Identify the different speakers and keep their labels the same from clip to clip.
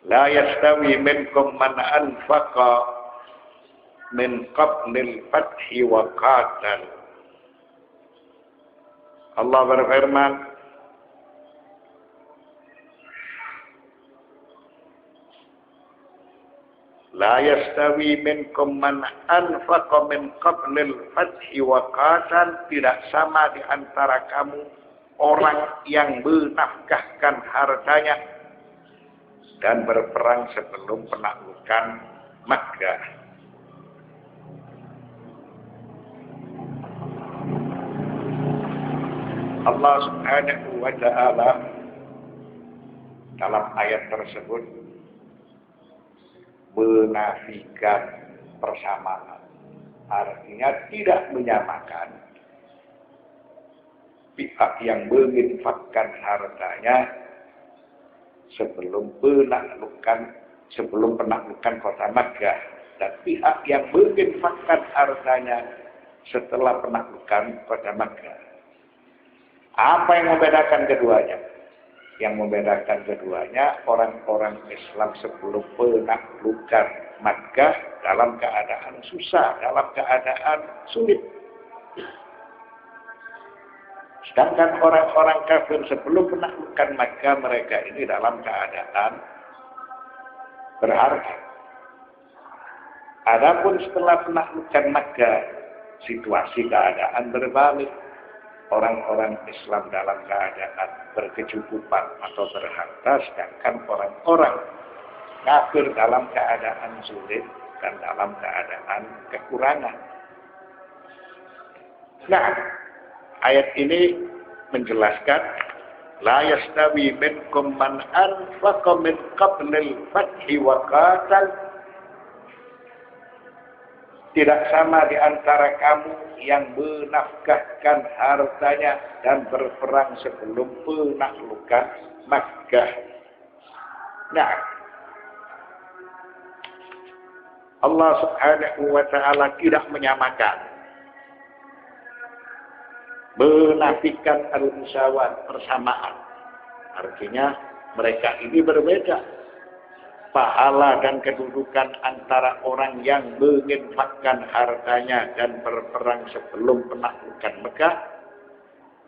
Speaker 1: La yastawi minkum man anfaqa min qablil fathi wa qatal. Allah berfirman, la yastawi minkum man anfaqa min qablil fathi wa qatal. Tidak sama di antara kamu orang yang menafkahkan hartanya dan berperang sebelum penaklukan Makkah. Allah Subhanahu wa ta'ala dalam ayat tersebut menafikan persamaan. Artinya tidak menyamakan pihak yang menginfakkan hartanya sebelum penaklukan kota Makkah dan pihak yang menginfakkan hartanya setelah penaklukan kota Makkah. Apa yang membedakan keduanya? Yang membedakan keduanya, orang-orang Islam sebelum penaklukan Makkah dalam keadaan susah, dalam keadaan sulit. Sedangkan orang-orang kafir sebelum penaklukan Makkah, mereka ini dalam keadaan berharga. Adapun setelah penaklukan Makkah, situasi keadaan berbalik. Orang-orang Islam dalam keadaan berkecukupan atau berharta, sedangkan orang-orang kafir dalam keadaan sulit dan dalam keadaan kekurangan. Nah, ayat ini menjelaskan la yastawi minkum man anfaqa min qablil fathi wa qatal. Tidak sama di antara kamu yang menafkahkan hartanya dan berperang sebelum penaklukan Makkah. Nah, Allah Subhanahu wa ta'ala tidak menyamakan, menafikan al-musawat, persamaan. Artinya mereka ini berbeda pahala dan kedudukan antara orang yang menginfakkan hartanya dan berperang sebelum penaklukan Mekah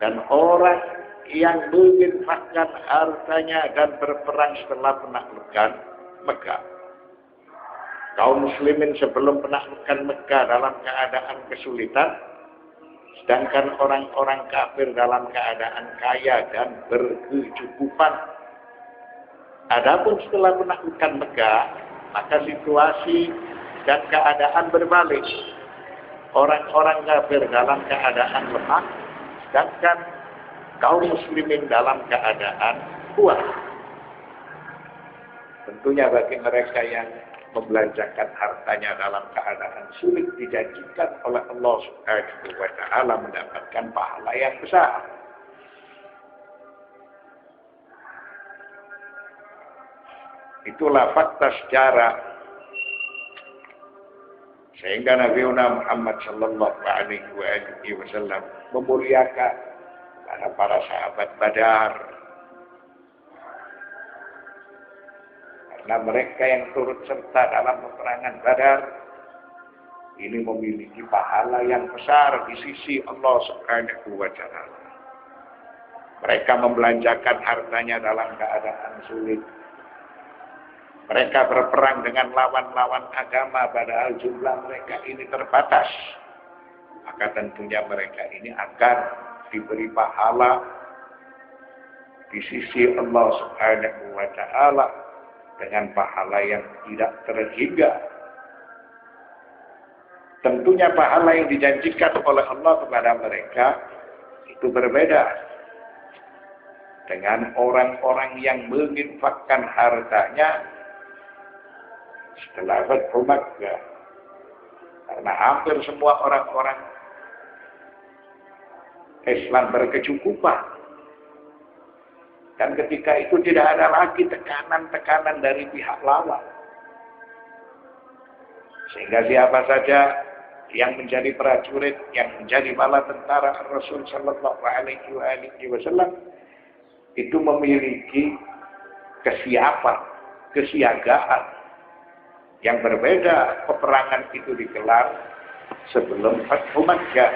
Speaker 1: dan orang yang menginfakkan hartanya dan berperang setelah penaklukan Mekah. Kaum muslimin sebelum penaklukan Mekah dalam keadaan kesulitan, sedangkan orang-orang kafir dalam keadaan kaya dan berkecukupan. Adapun setelah penaklukan Mekah, maka situasi dan keadaan berbalik. Orang-orang kafir dalam keadaan lemah, sedangkan kaum muslimin dalam keadaan kuat. Tentunya bagi mereka yang membelanjakan hartanya dalam keadaan sulit, dijanjikan oleh Allah Subhanahu wa ta'ala mendapatkan pahala yang besar. Itulah fakta sejarah sehingga Nabi Muhammad sallallahu alaihi wasallam memuliakan para sahabat Badar karena mereka yang turut serta dalam peperangan Badar ini memiliki pahala yang besar di sisi Allah Subhanahu wa ta'ala. Mereka membelanjakan hartanya dalam keadaan sulit. Mereka berperang dengan lawan-lawan agama padahal jumlah mereka ini terbatas. Maka tentunya mereka ini akan diberi pahala di sisi Allah Subhanahu wa ta'ala dengan pahala yang tidak terhingga. Tentunya pahala yang dijanjikan oleh Allah kepada mereka itu berbeda dengan orang-orang yang menginfakkan hartanya setelah Fathu Makkah. Karena hampir semua orang-orang Islam berkecukupan. Dan ketika itu tidak ada lagi tekanan-tekanan dari pihak lawan. Sehingga siapa saja yang menjadi prajurit, yang menjadi bala tentara Rasul sallallahu alaihi wasallam itu memiliki kesiapan kesiagaan yang berbeda. Peperangan itu digelar sebelum Fathu Makkah.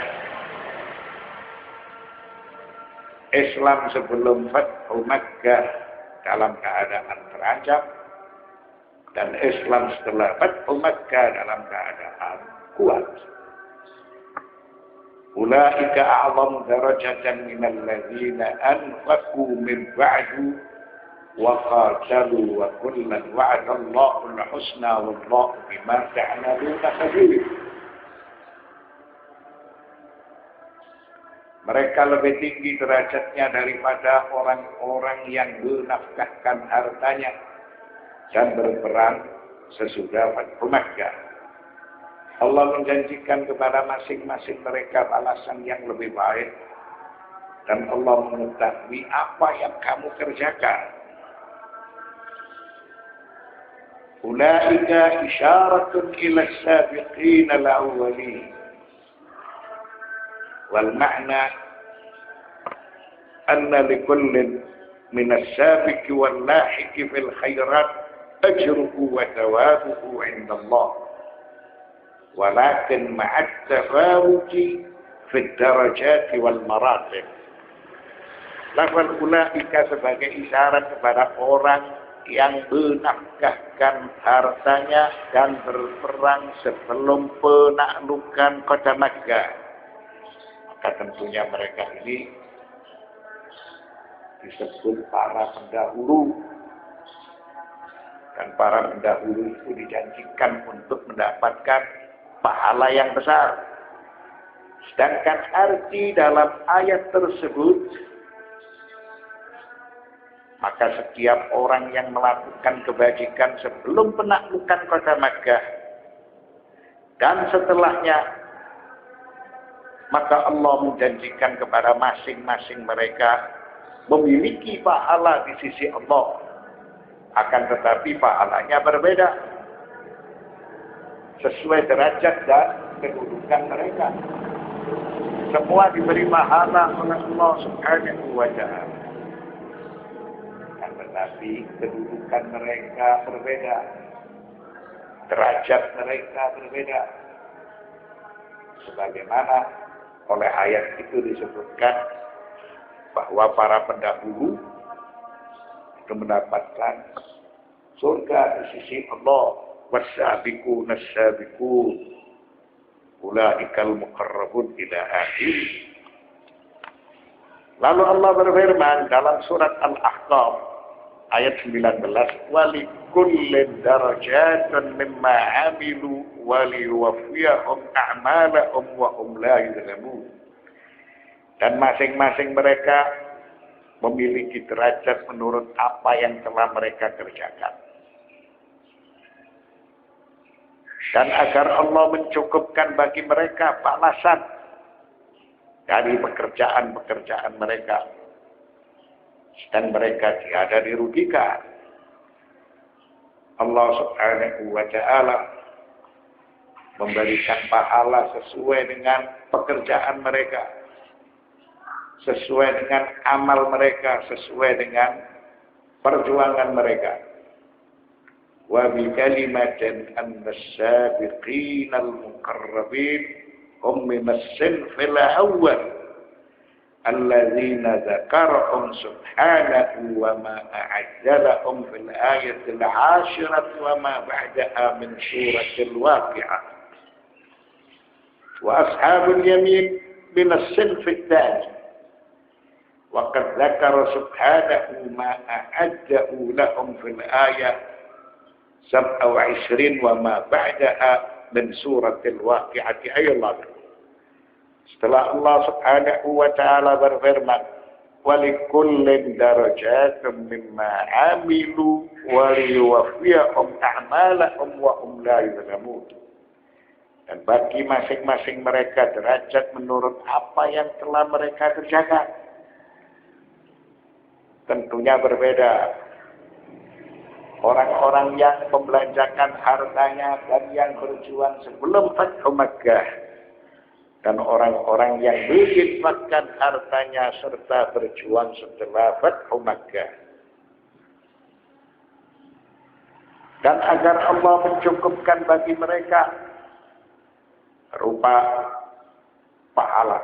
Speaker 1: Islam sebelum Fathu Makkah dalam keadaan terancam, dan Islam setelah Fathu Makkah dalam keadaan kuat. Ulaika a'zamu darajatan minal ladzina anfaqu min ba'du wa qatalu wa kullan wa'adallahu al-husna wallahu bima ta'maluna khabir. Mereka lebih tinggi derajatnya daripada orang-orang yang menafkahkan hartanya dan berperang sesudah Fathu Makkah. Allah menjanjikan kepada masing-masing mereka balasan yang lebih baik, dan Allah mengetahui apa yang kamu kerjakan. Ulaika isyaratun ila as-sabiqin al-awwalin. Wal ma'na anna likullin min as-sabiqi wal lahiqi fil khairat ajruhu wa thawabuhu 'inda Allah. Walakin ma'at tafawuti fid darajati wal maratib. Lafal ulaika sebagai isyarat kepada orang yang menafkahkan hartanya dan berperang sebelum penaklukan kota Makkah. Maka tentunya mereka ini disebut para pendahulu. Dan para pendahulu itu dijanjikan untuk mendapatkan pahala yang besar. Sedangkan arti dalam ayat tersebut, maka setiap orang yang melakukan kebajikan sebelum penaklukan kota Makkah dan setelahnya, maka Allah menjanjikan kepada masing-masing mereka memiliki pahala di sisi Allah. Akan tetapi pahalanya berbeda sesuai derajat dan kedudukan mereka. Semua diberi pahala oleh Allah Subhanahu wa ta'ala. Tetapi kedudukan mereka berbeda. Derajat mereka berbeda. Sebagaimana oleh ayat itu disebutkan bahwa para pendahulu itu mendapatkan surga di sisi Allah. والسابقون السابقون أولئك المقربون إلى آخره. Lalu Allah berfirman dalam surat Al-Ahqaf ayat 19, وَلِكُلِّنْ دَرَجَاتٌ مِمَّا عَمِلُوا وَلِيُوَفِّيَهُمْ أَعْمَالَهُمْ وَهُمْ لَا يُظْلَمُونَ. Dan masing-masing mereka memiliki derajat menurut apa yang telah mereka kerjakan. Dan agar Allah mencukupkan bagi mereka balasan dari pekerjaan-pekerjaan mereka, dan mereka tiada dirugikan. Allah Subhanahu wa ta'ala memberikan pahala sesuai dengan pekerjaan mereka, sesuai dengan amal mereka, sesuai dengan perjuangan mereka. وبكلمة أن السابقين المقربين هم من الصنف الأول الذين ذكرهم سبحانه وما أعد لهم في الآية 10 وما بعدها من سورة الواقعة. وأصحاب اليمين من الصنف الثاني وقد ذكر سبحانه ما أعده لهم في الآية 27 وما بعدها من سورة الواقعة أيضا. Setelah Allah Subhanahu wa ta'ala berfirman, وَلِكُلٍّ دَرَجَاتٌ مِمَّا عَمِلُوا وَلِيُوَفِّيَهُمْ أَعْمَالَهُمْ وَهُمْ لَا يُظْلَمُونَ. Dan bagi masing-masing mereka derajat menurut apa yang telah mereka kerjakan. Tentunya berbeda. Orang-orang yang membelanjakan hartanya dan yang berjuang sebelum Fathu Makkah, dan orang-orang yang menginfakkan hartanya serta berjuang setelah Fathu Makkah. dan agar Allah mencukupkan bagi mereka berupa pahala,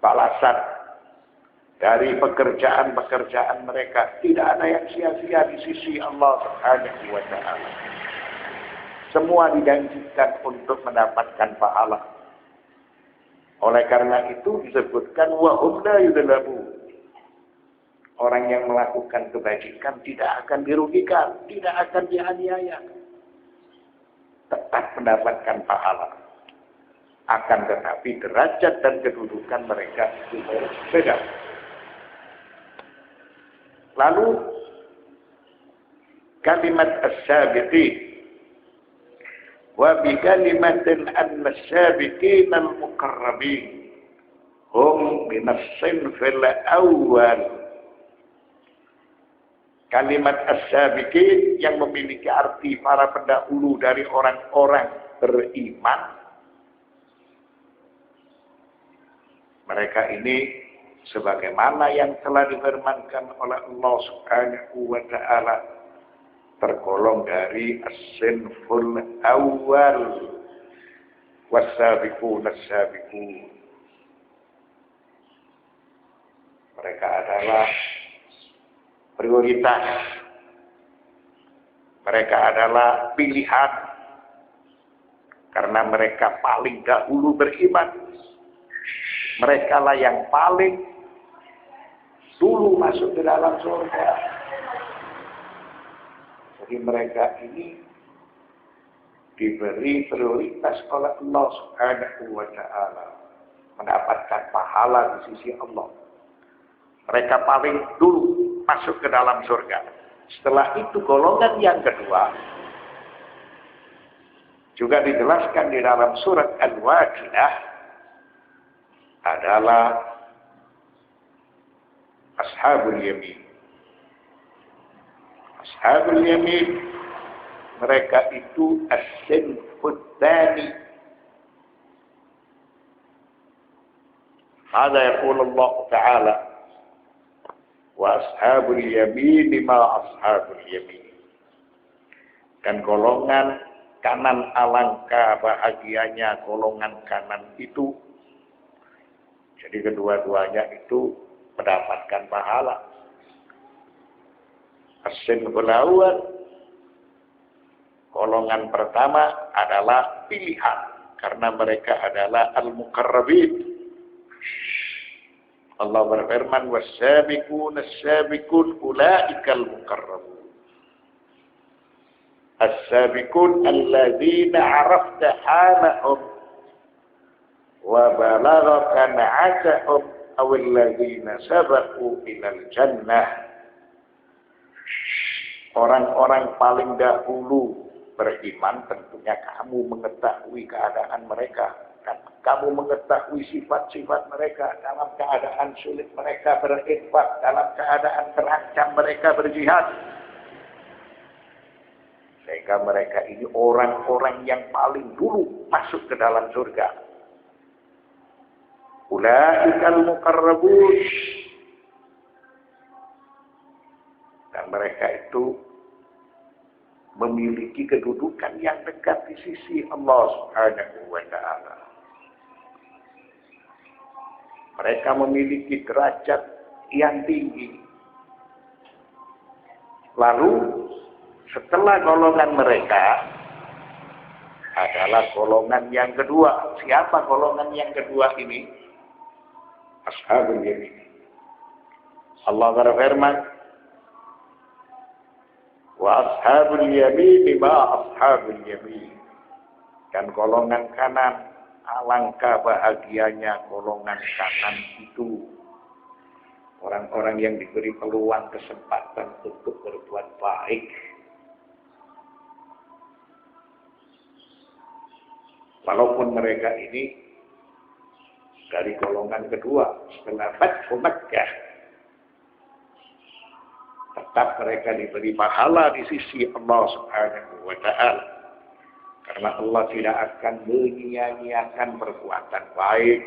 Speaker 1: balasan dari pekerjaan-pekerjaan mereka. Tidak ada yang sia-sia di sisi Allah Subhanahu wa ta'ala. Semua dijanjikan untuk mendapatkan pahala. Oleh karena itu disebutkan wa hum la yudlamu. Orang yang melakukan kebajikan tidak akan dirugikan, tidak akan dianiaya. Tetap mendapatkan pahala. Akan tetapi derajat dan kedudukan mereka itu berbeda. Lalu kalimat as-sabiqin wa bi kalimatin an-sabiqin al-muqarrabin hum min as-sinfil awwal. Kalimat as-sabiqin yang memiliki arti para pendahulu dari orang-orang beriman. Mereka ini sebagaimana yang telah difirmankan oleh Allah Subhanahu wa ta'ala, tergolong dari as-sinful awal was-sabiqun as-sabiqun. Mereka adalah prioritas. Mereka adalah pilihan karena mereka paling dahulu beriman. Mereka lah yang paling dulu masuk ke dalam surga. Jadi mereka ini diberi prioritas oleh Allah Subhanahu wa ta'ala, mendapatkan pahala di sisi Allah. Mereka paling dulu masuk ke dalam surga. Setelah itu golongan yang kedua juga dijelaskan di dalam surat Al-Waqiah adalah Ashabul Yamin. Ashabul Yamin mereka itu as-sinfut tsani. Hada yaqul Allah Ta'ala wa ashabul yamin ma ashabul yamin. Dan golongan kanan alangkah bahagianya golongan kanan itu. Jadi kedua-duanya itu mendapatkan pahala. As-sinful awwal, golongan pertama adalah pilihan karena mereka adalah al-muqarrabin. Allah berfirman was-sabiqun as-sabiqun ulaikal muqarrabun. As-sabiqun alladzina 'arafta halahum wa balaghaka na'atahum aw alladzina sabaqu ilal jannah. Orang-orang paling dahulu beriman tentunya kamu mengetahui keadaan mereka. Kamu mengetahui sifat-sifat mereka dalam keadaan sulit mereka berinfak, dalam keadaan terancam mereka berjihad. Sehingga mereka ini orang-orang yang paling dulu masuk ke dalam surga. Ulaikal muqarrabun. Dan mereka itu memiliki kedudukan yang dekat di sisi Allah Subhanahu wa ta'ala. Mereka memiliki derajat yang tinggi. Lalu setelah golongan mereka adalah golongan yang kedua. Siapa golongan yang kedua ini? Ashabul Yamin. Allah berfirman, wa ashabul yamin ma ashabul yamin. Dan golongan kanan, alangkah bahagianya golongan kanan itu. Orang-orang yang diberi peluang kesempatan untuk berbuat baik. Walaupun mereka ini dari golongan kedua setelah Fathu Makkah, tetap mereka diberi pahala di sisi Allah Subhanahu wa ta'ala. Karena Allah tidak akan menyia-nyiakan perbuatan baik.